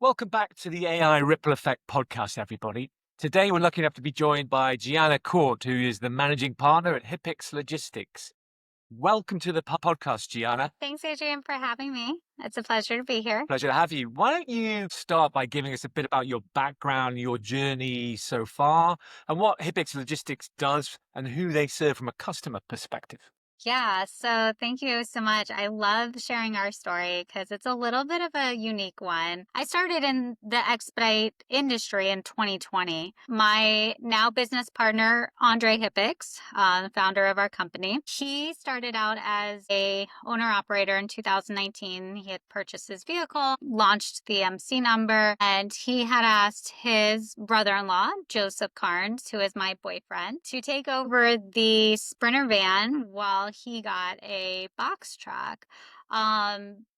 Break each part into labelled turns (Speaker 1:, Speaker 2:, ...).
Speaker 1: Welcome back to the AI Ripple Effect podcast, everybody. Today, we're lucky enough to be joined by Giana Court, who is the managing partner at Hippix Logistix. Welcome to the podcast, Giana.
Speaker 2: Thanks, Adrian, for having me. It's a pleasure to be here.
Speaker 1: Pleasure to have you. Why don't you start by giving us a bit about your background, your journey so far, and what Hippix Logistix does and who they serve from a customer perspective?
Speaker 2: Yeah, so thank you so much. I love sharing our story because it's a little bit of a unique one. I started in the expedite industry in 2020. My now business partner, Andre Hippix, the founder of our company, he started out as a owner-operator in 2019. He had purchased his vehicle, launched the MC number, and he had asked his brother-in-law, Joseph Carnes, who is my boyfriend, to take over the Sprinter van while he got a box truck.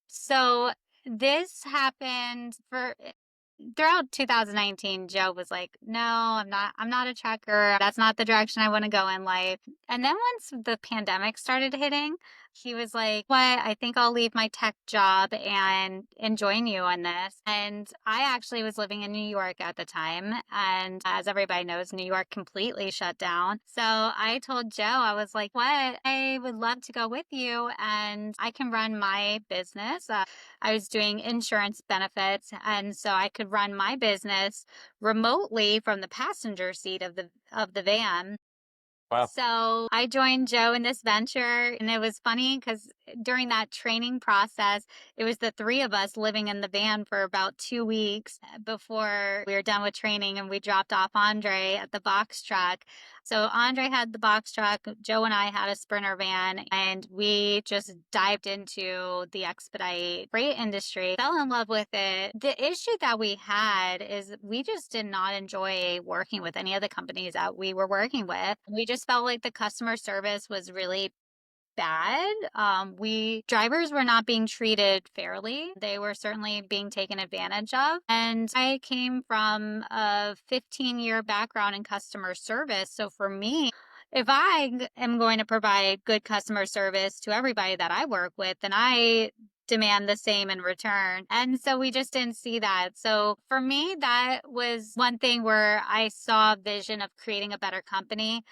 Speaker 2: So this happened throughout 2019. Joe was like, no, I'm not a trucker. That's not the direction I want to go in life. And then once the pandemic started hitting, he was like, what? I think I'll leave my tech job and join you on this. And I actually was living in New York at the time. And as everybody knows, New York completely shut down. So I told Joe, I was like, what? I would love to go with you and I can run my business. I was doing insurance benefits. And so I could run my business remotely from the passenger seat of the van.
Speaker 1: Wow.
Speaker 2: So I joined Joe in this venture, and it was funny because during that training process, it was the three of us living in the van for about 2 weeks before we were done with training, and we dropped off Andre at the box truck. So Andre had the box truck, Joe and I had a Sprinter van, and we just dived into the expedite freight industry, fell in love with it. The issue that we had is we just did not enjoy working with any of the companies that we were working with. We just felt like the customer service was really bad. Drivers were not being treated fairly. They were certainly being taken advantage of. And I came from a 15-year background in customer service. So for me, if I am going to provide good customer service to everybody that I work with, then I demand the same in return. And so we just didn't see that. So for me, that was one thing where I saw a vision of creating a better company.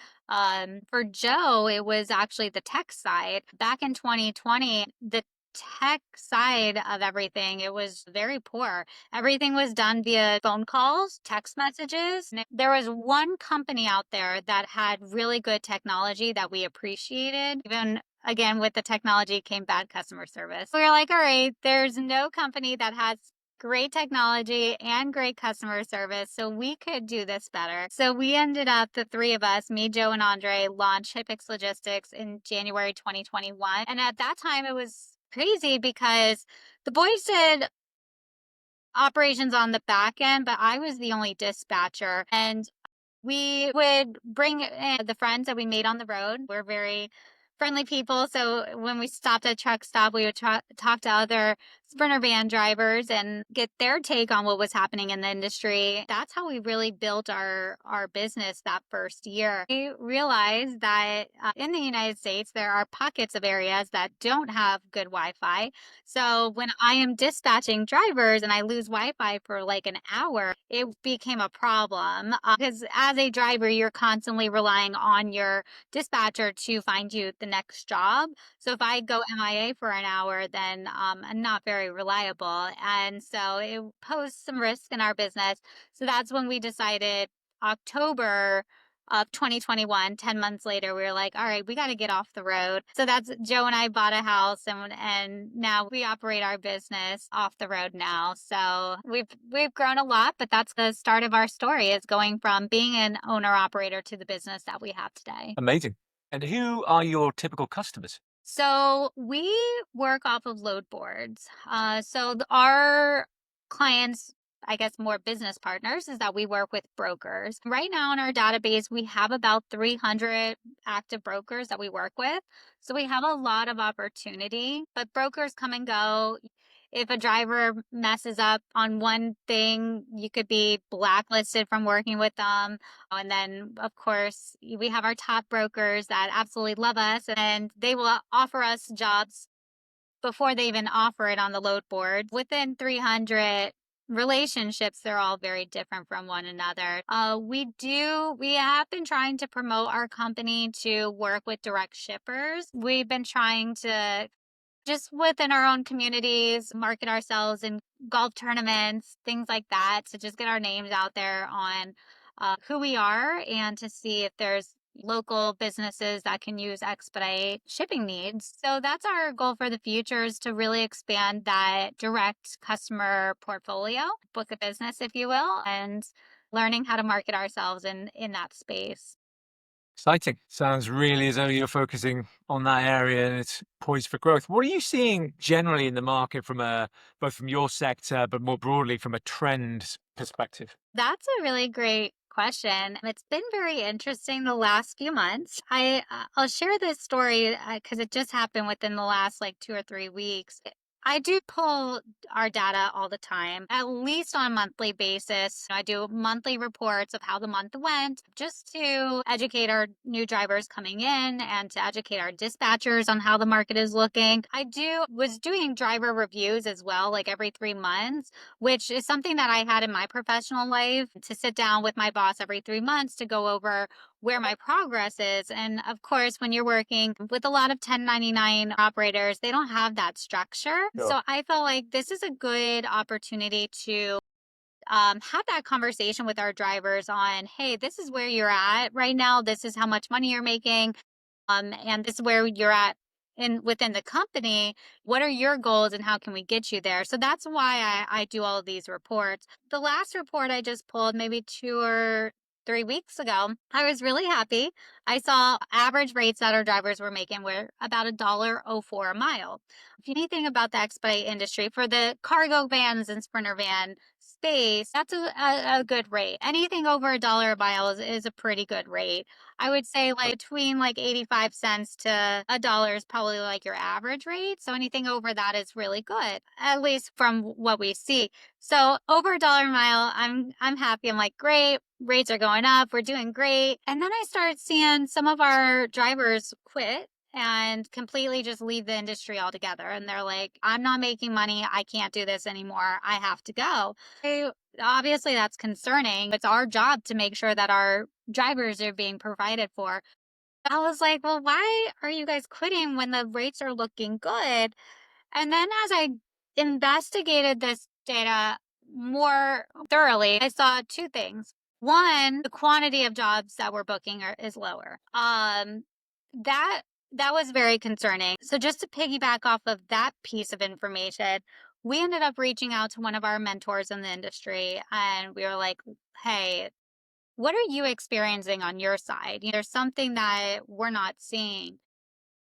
Speaker 2: For Joe, it was actually the tech side. Back in 2020, the tech side of everything, it was very poor. Everything was done via phone calls, text messages. There was one company out there that had really good technology that we appreciated. Even again, with the technology came bad customer service. We were like, all right, there's no company that has great technology and great customer service, so we could do this better. So we ended up, the three of us, me, Joe, and Andre, launched Hippix Logistix in January 2021. And at that time, it was crazy because the boys did operations on the back end, but I was the only dispatcher. And we would bring in the friends that we made on the road. We're very friendly people. So when we stopped at a truck stop, we would talk to other Sprinter van drivers and get their take on what was happening in the industry. That's how we really built our business that first year. We realized that in the United States, there are pockets of areas that don't have good Wi-Fi. So when I am dispatching drivers and I lose Wi-Fi for like an hour, it became a problem because as a driver, you're constantly relying on your dispatcher to find you the next job. So if I go MIA for an hour, then I'm not very reliable. And so it posed some risk in our business. So that's when we decided October of 2021, 10 months later, we were like, all right, we got to get off the road. So that's Joe and I bought a house and now we operate our business off the road now. So we've grown a lot, but that's the start of our story, is going from being an owner operator to the business that we have today.
Speaker 1: Amazing. And who are your typical customers?
Speaker 2: So we work off of load boards. Our clients, I guess more business partners, is that we work with brokers. Right now in our database, we have about 300 active brokers that we work with. So we have a lot of opportunity, but brokers come and go. If a driver messes up on one thing, you could be blacklisted from working with them. And then, of course, we have our top brokers that absolutely love us, and they will offer us jobs before they even offer it on the load board. Within 300 relationships, they're all very different from one another. We have been trying to promote our company to work with direct shippers. We've been trying to just within our own communities, market ourselves in golf tournaments, things like that, to just get our names out there on who we are and to see if there's local businesses that can use expedite shipping needs. So that's our goal for the future, is to really expand that direct customer portfolio, book of business, if you will, and learning how to market ourselves in that space.
Speaker 1: Exciting. Sounds really as though you're focusing on that area and it's poised for growth. What are you seeing generally in the market from both from your sector, but more broadly from a trend perspective?
Speaker 2: That's a really great question. It's been very interesting the last few months. I'll share this story because it just happened within the last like 2 or 3 weeks. I do pull our data all the time, at least on a monthly basis. I do monthly reports of how the month went, just to educate our new drivers coming in and to educate our dispatchers on how the market is looking. Was doing driver reviews as well, like every 3 months, which is something that I had in my professional life, to sit down with my boss every 3 months to go over where my progress is. And of course, when you're working with a lot of 1099 operators, they don't have that structure.
Speaker 1: Sure.
Speaker 2: So I felt like this is a good opportunity to have that conversation with our drivers on, hey, this is where you're at right now. This is how much money you're making. And this is where you're at within the company. What are your goals and how can we get you there? So that's why I do all of these reports. The last report I just pulled maybe 2 or 3 weeks ago, I was really happy. I saw average rates that our drivers were making were about $1.04 a mile. If you know anything about the expedite industry, for the cargo vans and sprinter van space, that's a good rate. Anything over $1 a mile is a pretty good rate. I would say like between like 85 cents to $1 is probably like your average rate. So anything over that is really good, at least from what we see. So over $1 a mile, I'm happy. I'm like, great, rates are going up. We're doing great. And then I started seeing some of our drivers quit and completely just leave the industry altogether. And they're like, I'm not making money. I can't do this anymore. I have to go. Obviously, that's concerning. It's our job to make sure that our drivers are being provided for. I was like, well, why are you guys quitting when the rates are looking good? And then as I investigated this data more thoroughly, I saw two things. One, the quantity of jobs that we're booking is lower. That that was very concerning. So just to piggyback off of that piece of information, we ended up reaching out to one of our mentors in the industry and we were like, hey, what are you experiencing on your side? There's something that we're not seeing.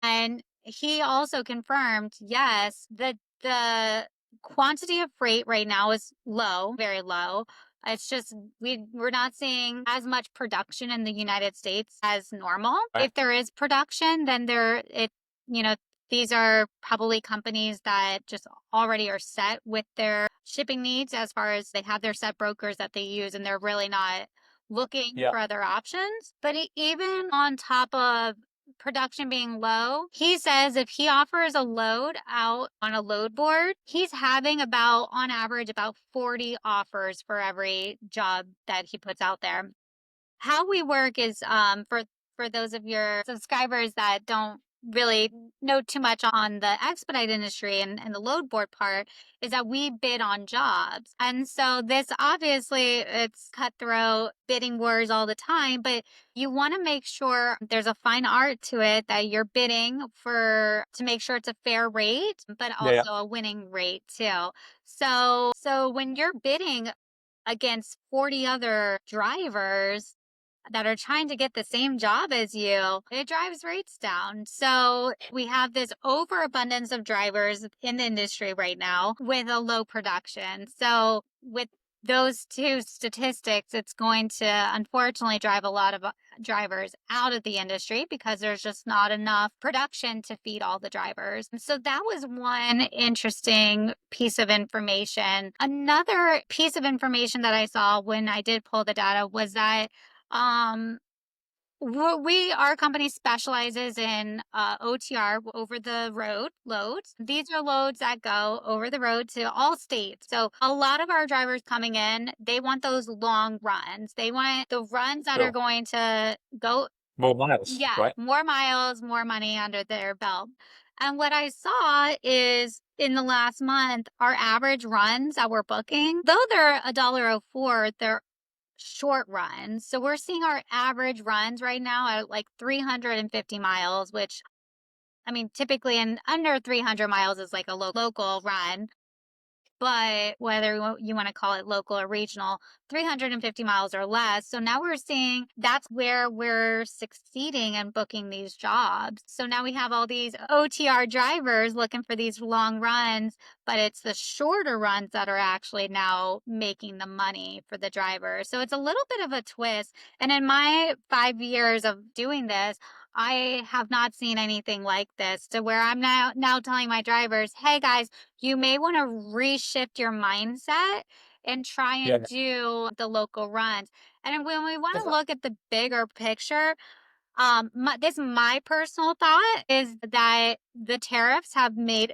Speaker 2: And he also confirmed, yes, that the quantity of freight right now is low, very low. It's just we're not seeing as much production in the United States as normal.
Speaker 1: Right.
Speaker 2: If there is production, then you know, these are probably companies that just already are set with their shipping needs, as far as they have their set brokers that they use and they're really not looking
Speaker 1: Yeah.
Speaker 2: for other options. But even on top of production being low, he says if he offers a load out on a load board, he's having about, on average, about 40 offers for every job that he puts out there. How we work is, for those of your subscribers that don't really know too much on the expedite industry and the load board part, is that we bid on jobs. And so this, obviously, it's cutthroat bidding wars all the time, but you want to make sure there's a fine art to it, that you're bidding for to make sure it's a fair rate, but
Speaker 1: Yeah. Yeah.
Speaker 2: also a winning rate too. So when you're bidding against 40 other drivers that are trying to get the same job as you, it drives rates down. So we have this overabundance of drivers in the industry right now with a low production. So with those two statistics, it's going to unfortunately drive a lot of drivers out of the industry because there's just not enough production to feed all the drivers. So that was one interesting piece of information. Another piece of information that I saw when I did pull the data was that um, Our company specializes in OTR, over the road loads. These are loads that go over the road to all states. So a lot of our drivers coming in, they want those long runs. They want the runs that are
Speaker 1: Sure.
Speaker 2: going to go,
Speaker 1: More miles,
Speaker 2: yeah,
Speaker 1: right?
Speaker 2: more miles, more money under their belt. And what I saw is in the last month, our average runs that we're booking, though they're $1.04, they're short runs. So we're seeing our average runs right now at like 350 miles, which, I mean, typically in under 300 miles is like a local run. But whether you want to call it local or regional, 350 miles or less. So now we're seeing that's where we're succeeding in booking these jobs. So now we have all these OTR drivers looking for these long runs, but it's the shorter runs that are actually now making the money for the driver. So it's a little bit of a twist. And in my 5 years of doing this, I have not seen anything like this, to where I'm now telling my drivers, hey guys, you may want to reshift your mindset and try
Speaker 1: Yeah.
Speaker 2: and do the local runs. And when we want
Speaker 1: Does
Speaker 2: to
Speaker 1: that-
Speaker 2: look at the bigger picture, my personal thought is that the tariffs have made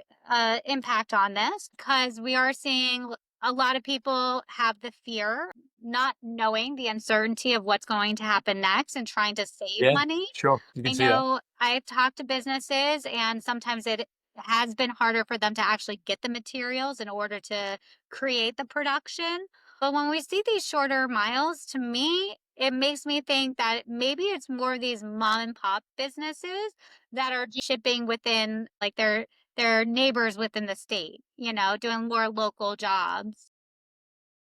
Speaker 2: impact on this, because we are seeing a lot of people have the fear, not knowing the uncertainty of what's going to happen next and trying to save
Speaker 1: Yeah,
Speaker 2: money.
Speaker 1: sure. You can
Speaker 2: I
Speaker 1: see that.
Speaker 2: know I've talked to businesses, and sometimes it has been harder for them to actually get the materials in order to create the production. But when we see these shorter miles, to me, it makes me think that maybe it's more of these mom and pop businesses that are shipping within, like, their neighbors within the state, doing more local jobs.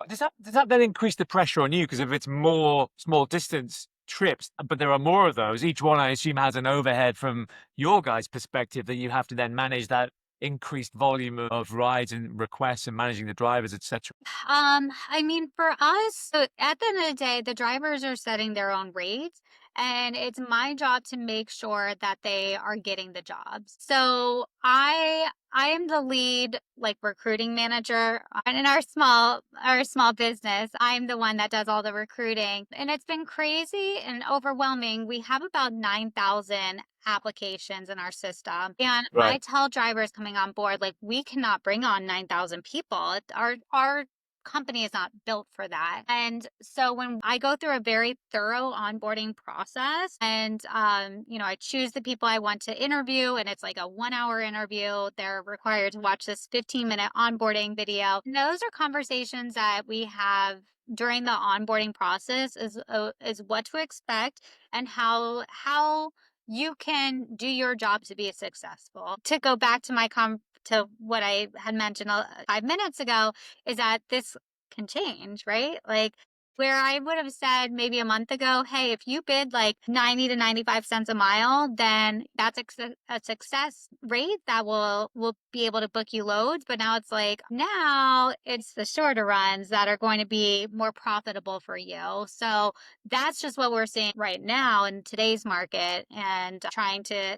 Speaker 1: Does that then increase the pressure on you? Because if it's more small distance trips, but there are more of those, each one I assume has an overhead from your guys' perspective that you have to then manage that increased volume of rides and requests and managing the drivers, etc.
Speaker 2: I mean, for us, so at the end of the day, the drivers are setting their own rates, and it's my job to make sure that they are getting the jobs. So I am the lead, like, recruiting manager, and in our small business. I'm the one that does all the recruiting, and it's been crazy and overwhelming. We have about 9,000 applications in our system. And I
Speaker 1: Right.
Speaker 2: tell drivers coming on board, like, we cannot bring on 9,000 people. Our company is not built for that. And so when I go through a very thorough onboarding process, and I choose the people I want to interview, and it's like a 1 hour interview. They're required to watch this 15-minute onboarding video. And those are conversations that we have during the onboarding process, is what to expect, and how you can do your job to be successful. To go back to to what I had mentioned 5 minutes ago, is that this can change, right? Like, where I would have said maybe a month ago, hey, if you bid like 90 to 95 cents a mile, then that's a success rate that will be able to book you loads. But now it's like, now it's the shorter runs that are going to be more profitable for you. So that's just what we're seeing right now in today's market, and trying to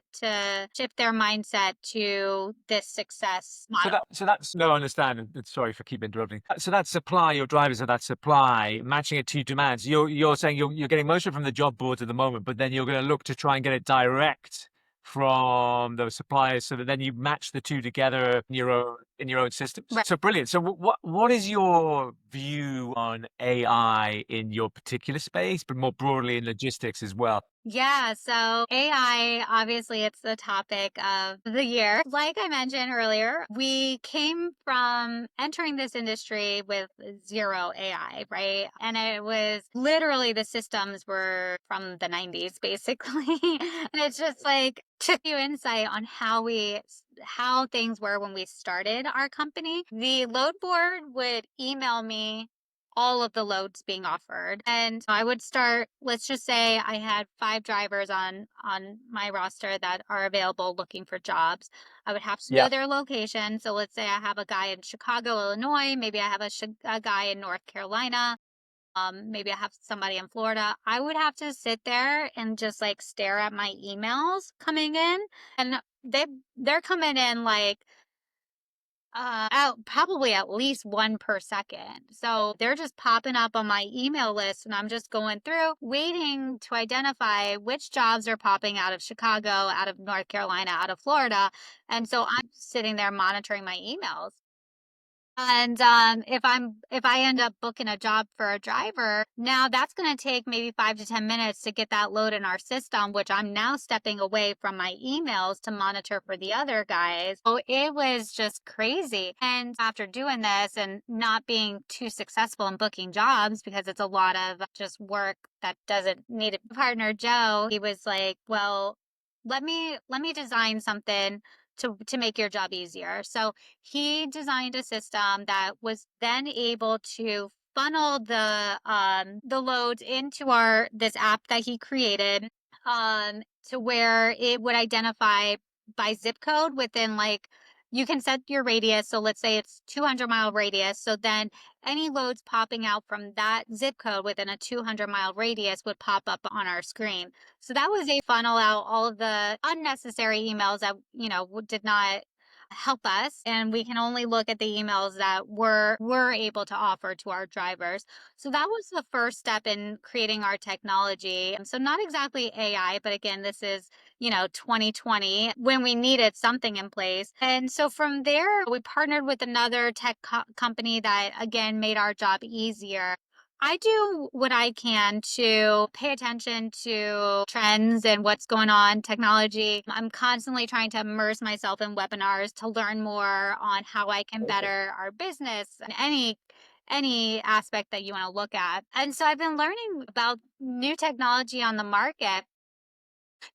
Speaker 2: shift their mindset to this success model.
Speaker 1: So that's no, I understand. And sorry for keep interrupting. So that supply, your drivers are that supply, matching it to demands. You're saying you're getting most of it from the job boards at the moment, but then you're going to look to try and get it direct from those suppliers, so that then you match the two together in your own systems.
Speaker 2: Right.
Speaker 1: So brilliant. So what is your view on AI in your particular space, but more broadly in logistics as well?
Speaker 2: Yeah, so AI, obviously, it's the topic of the year. Like I mentioned earlier, we came from entering this industry with zero AI, right? And it was literally, the systems were from the 90s, basically. And it's just like, to give you insight on how things were when we started our company. The load board would email me all of the loads being offered. And I would start, let's just say I had 5 drivers on my roster that are available looking for jobs. I would have to
Speaker 1: Yeah.
Speaker 2: know their location. So let's say I have a guy in Chicago, Illinois, maybe I have a guy in North Carolina. Maybe I have somebody in Florida. I would have to sit there and just like stare at my emails coming in, and they're coming in like Probably at least one per second. So they're just popping up on my email list, and I'm just going through, waiting to identify which jobs are popping out of Chicago, out of North Carolina, out of Florida. And so I'm sitting there monitoring my emails. And if I end up booking a job for a driver, now that's going to take maybe 5 to 10 minutes to get that load in our system, which I'm now stepping away from my emails to monitor for the other guys. So it was just crazy. And after doing this and not being too successful in booking jobs because it's a lot of just work that doesn't need a partner, Joe, he was like, "Well, let me design something to make your job easier." So he designed a system that was then able to funnel the loads into our this app that he created, to where it would identify by zip code within, like, you can set your radius. So let's say it's 200-mile radius. So then any loads popping out from that zip code within a 200-mile radius would pop up on our screen. So that was a funnel out all of the unnecessary emails that, did not help us, and we can only look at the emails that we're able to offer to our drivers. So that was the first step in creating our technology. And so not exactly AI, but again, this is 2020, when we needed something in place. And so from there, we partnered with another company that again made our job easier. I do what I can to pay attention to trends and what's going on, technology. I'm constantly trying to immerse myself in webinars to learn more on how I can better our business and any aspect that you want to look at. And so I've been learning about new technology on the market.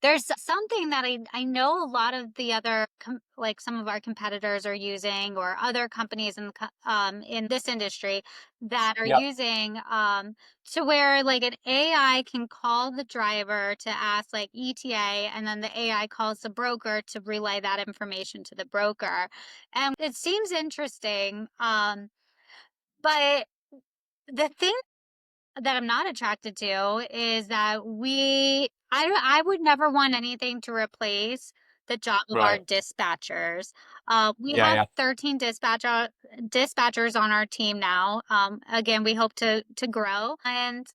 Speaker 2: There's something that I know a lot of the other like some of our competitors are using, or other companies in this industry that are
Speaker 1: Yep.
Speaker 2: using, to where like an AI can call the driver to ask like ETA, and then the AI calls the broker to relay that information to the broker. And it seems interesting, but the thing that I'm not attracted to is that I would never want anything to replace the job of our
Speaker 1: Right.
Speaker 2: dispatchers. We
Speaker 1: Yeah,
Speaker 2: have
Speaker 1: yeah.
Speaker 2: 13 dispatchers on our team now. Again, we hope to grow. And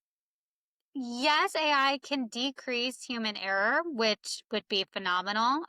Speaker 2: yes, AI can decrease human error, which would be phenomenal.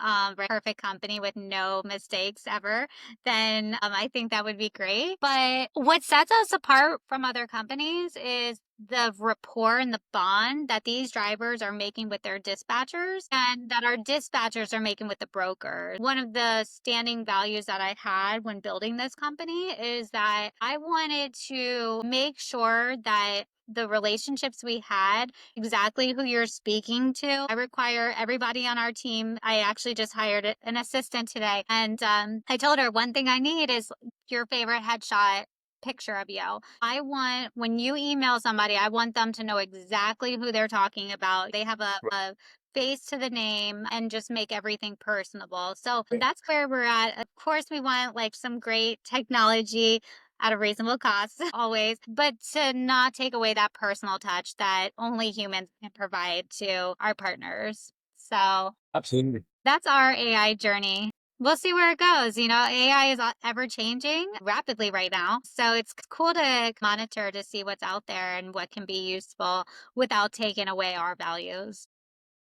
Speaker 2: Perfect company with no mistakes ever, then I think that would be great. But what sets us apart from other companies is the rapport and the bond that these drivers are making with their dispatchers, and that our dispatchers are making with the brokers. One of the standing values that I had when building this company is that I wanted to make sure that the relationships we had, exactly who you're speaking to. I require everybody on our team. I actually just hired an assistant today. And I told her, one thing I need is your favorite headshot picture of you. I want, when you email somebody, I want them to know exactly who they're talking about. They have a face to the name, and just make everything personable. So
Speaker 1: Right.
Speaker 2: that's where we're at. Of course, we want like some great technology at a reasonable cost, always, but to not take away that personal touch that only humans can provide to our partners. So
Speaker 1: Absolutely.
Speaker 2: that's our AI journey. We'll see where it goes. AI is ever changing rapidly right now. So it's cool to monitor to see what's out there and what can be useful without taking away our values.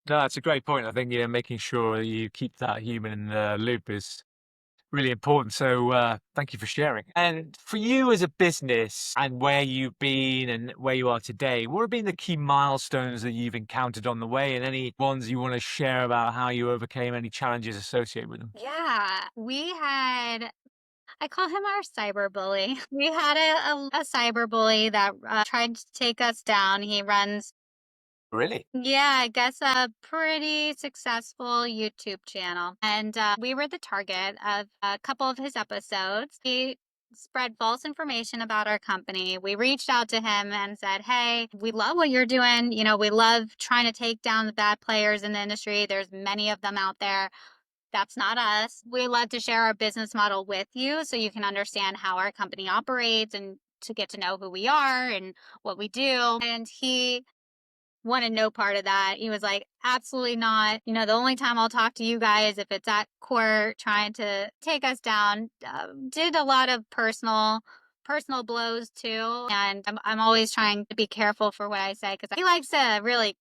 Speaker 1: No, that's a great point. I think, making sure you keep that human in the loop is really important. So, thank you for sharing. And for you as a business, and where you've been and where you are today, what have been the key milestones that you've encountered on the way, and any ones you want to share about how you overcame any challenges associated with them?
Speaker 2: Yeah, I call him our cyber bully. We had a cyber bully that tried to take us down. He runs,
Speaker 1: Really?
Speaker 2: yeah, I guess a pretty successful YouTube channel. And we were the target of a couple of his episodes. He spread false information about our company. We reached out to him and said, "Hey, we love what you're doing. We love trying to take down the bad players in the industry. There's many of them out there. That's not us. We love to share our business model with you so you can understand how our company operates, and to get to know who we are and what we do." And he wanted no part of that. He was like, absolutely not. You know, the only time I'll talk to you guys if it's at court trying to take us down. Did a lot of personal blows too, and I'm always trying to be careful for what I say because he likes to really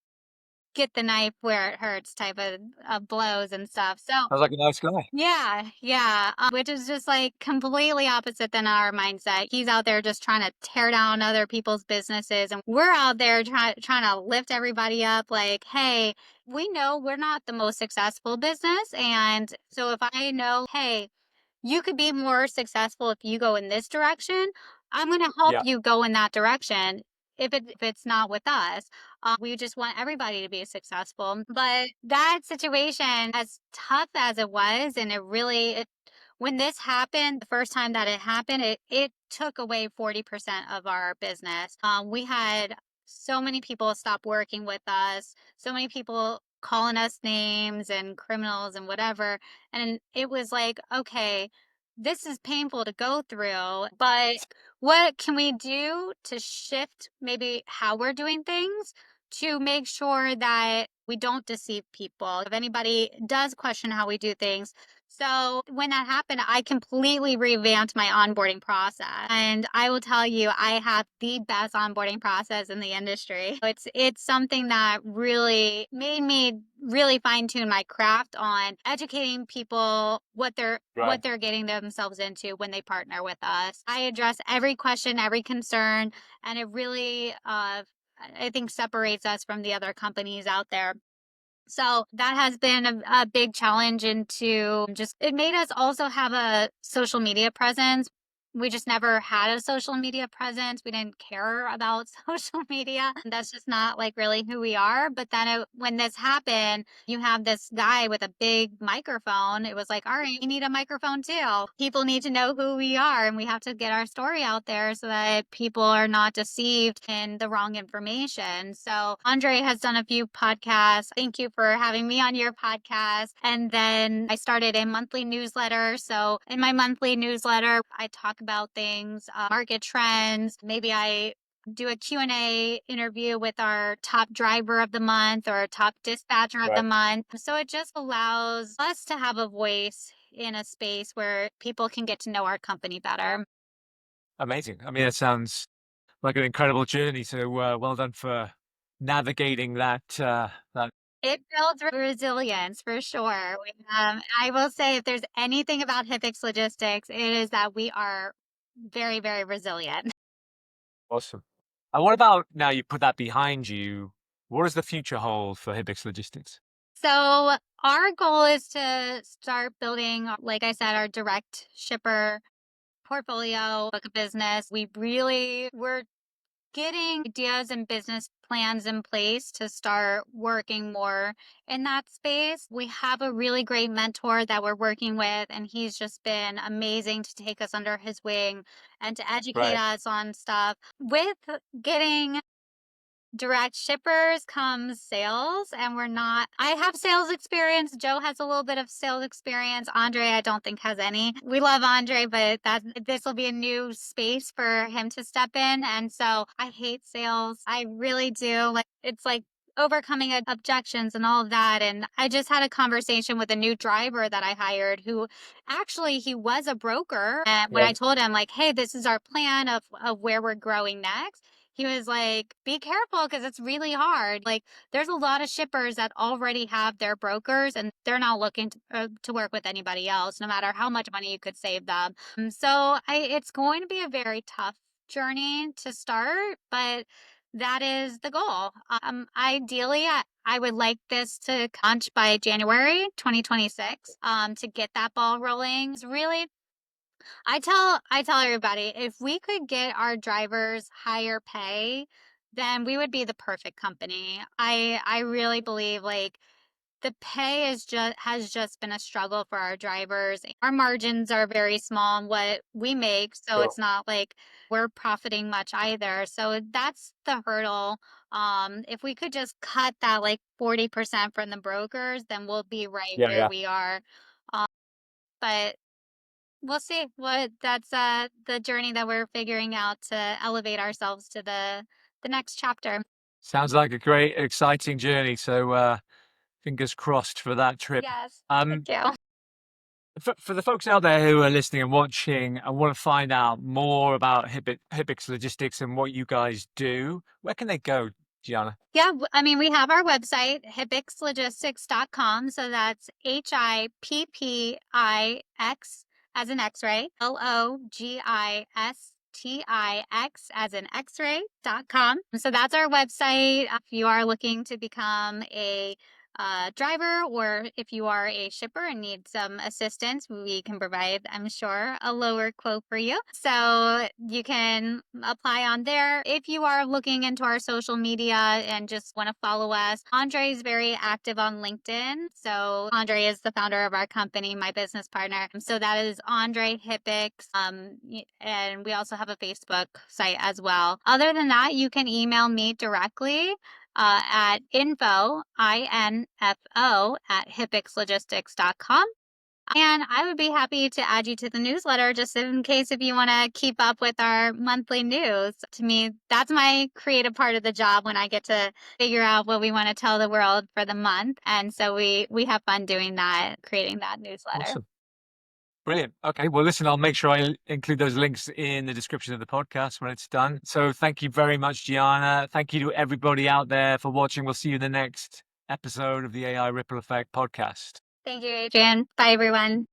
Speaker 2: get the knife where it hurts type of blows and stuff. So
Speaker 1: Sounds like a nice guy.
Speaker 2: yeah, yeah, which is just like completely opposite than our mindset. He's out there just trying to tear down other people's businesses, and we're out there trying to lift everybody up. Like, hey, we know we're not the most successful business, and so if I know, hey, you could be more successful if you go in this direction. I'm going to help
Speaker 1: Yeah.
Speaker 2: you go in that direction. If it's not with us, we just want everybody to be successful. But that situation, as tough as it was, and when this happened, the first time that it happened, it took away 40% of our business. We had so many people stop working with us, so many people calling us names and criminals and whatever. And it was like, okay, this is painful to go through, but what can we do to shift maybe how we're doing things to make sure that we don't deceive people? If anybody does question how we do things, so when that happened, I completely revamped my onboarding process. And I will tell you, I have the best onboarding process in the industry. It's something that really made me really fine tune my craft on educating people what
Speaker 1: Right.
Speaker 2: they're getting themselves into when they partner with us. I address every question, every concern, and it really I think separates us from the other companies out there. So that has been a big challenge into just it made us also have a social media presence. We just never had a social media presence. We didn't care about social media. That's just not like really who we are. But then when this happened, you have this guy with a big microphone. It was like, all right, you need a microphone too. People need to know who we are and we have to get our story out there so that people are not deceived in the wrong information. So Andre has done a few podcasts. Thank you for having me on your podcast. And then I started a monthly newsletter. So in my monthly newsletter, I talk about things, market trends. Maybe I do a Q&A interview with our top driver of the month or top dispatcher of the
Speaker 1: Right.
Speaker 2: month. So it just allows us to have a voice in a space where people can get to know our company better.
Speaker 1: Amazing. I mean, it sounds like an incredible journey. So well done for navigating that.
Speaker 2: It builds resilience for sure. I will say if there's anything about Hippix Logistics, it is that we are very, very resilient.
Speaker 1: Awesome. And what about now you put that behind you? What does the future hold for Hibbix Logistics?
Speaker 2: So our goal is to start building, like I said, our direct shipper portfolio book of business. We're getting ideas and business plans in place to start working more in that space. We have a really great mentor that we're working with, and he's just been amazing to take us under his wing and to educate
Speaker 1: Right.
Speaker 2: us on stuff. With getting direct shippers comes sales, and I have sales experience. Joe has a little bit of sales experience. Andre I don't think has any. We love Andre, but that this will be a new space for him to step in, and so I hate sales. I really do. Like it's like overcoming objections and all of that. And I just had a conversation with a new driver that I hired who actually he was a broker, and when I
Speaker 1: Right.
Speaker 2: told him like, hey, this is our plan of where we're growing next, he was like, be careful because it's really hard. Like, there's a lot of shippers that already have their brokers and they're not looking to work with anybody else, no matter how much money you could save them. It's going to be a very tough journey to start, but that is the goal. Ideally, I would like this to launch by January 2026 to get that ball rolling. It's really I tell everybody, if we could get our drivers higher pay, then we would be the perfect company. I really believe like the pay has just been a struggle for our drivers. Our margins are very small on what we make, so
Speaker 1: Sure.
Speaker 2: it's not like we're profiting much either. So that's the hurdle. If we could just cut that like 40% from the brokers, then we'll be right
Speaker 1: Yeah.
Speaker 2: where
Speaker 1: Yeah.
Speaker 2: we are. Um, but we'll see what that's the journey that we're figuring out to elevate ourselves to the next chapter.
Speaker 1: Sounds like a great, exciting journey. So fingers crossed for that trip.
Speaker 2: Yes. Thank
Speaker 1: Um,
Speaker 2: you.
Speaker 1: for the folks out there who are listening and watching and want to find out more about Hippix Logistics and what you guys do, where can they go, Gianna?
Speaker 2: Yeah, I mean, we have our website, hippixlogistix.com. So that's Hippix as an X-ray, Logistix as an X-ray.com. So that's our website. If you are looking to become a driver, or if you are a shipper and need some assistance, we can provide, I'm sure, a lower quote for you. So you can apply on there. If you are looking into our social media and just want to follow us, Andre is very active on LinkedIn. So Andre is the founder of our company, my business partner. So that is Andre Hippix. And we also have a Facebook site as well. Other than that, you can email me directly at info, INFO, at hippixlogistics.com. And I would be happy to add you to the newsletter just in case if you want to keep up with our monthly news. To me, that's my creative part of the job when I get to figure out what we want to tell the world for the month. And so we have fun doing that, creating that newsletter.
Speaker 1: Awesome. Brilliant. Okay. Well, listen, I'll make sure I include those links in the description of the podcast when it's done. So thank you very much, Gianna. Thank you to everybody out there for watching. We'll see you in the next episode of the AI Ripple Effect podcast.
Speaker 2: Thank you, Adrian. Bye, everyone.